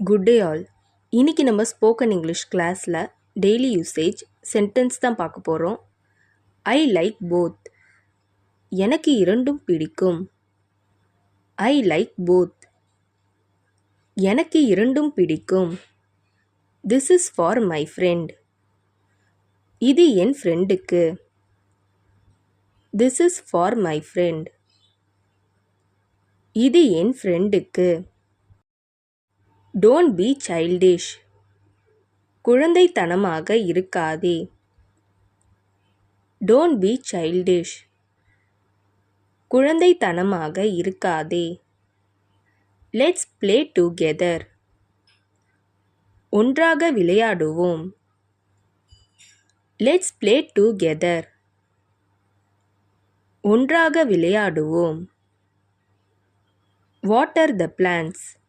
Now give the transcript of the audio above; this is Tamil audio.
Good day all. இன்னைக்கு நம்ம ஸ்போக்கன் இங்கிலீஷ் கிளாஸில் டெய்லி யூசேஜ் சென்டென்ஸ் தான் பார்க்க போகிறோம். I like both. எனக்கு இரண்டும் பிடிக்கும். I like both. எனக்கு இரண்டும் பிடிக்கும். This is for my friend. இது என் ஃப்ரெண்டுக்கு. This is for my friend. இது என் ஃப்ரெண்டுக்கு. Don't be childish. குழந்தைத்தனமாக இருக்காதே. Don't be childish. குழந்தைத்தனமாக இருக்காதே. Let's play together. ஒன்றாக விளையாடுவோம். Let's play together. ஒன்றாக விளையாடுவோம். Water the plants.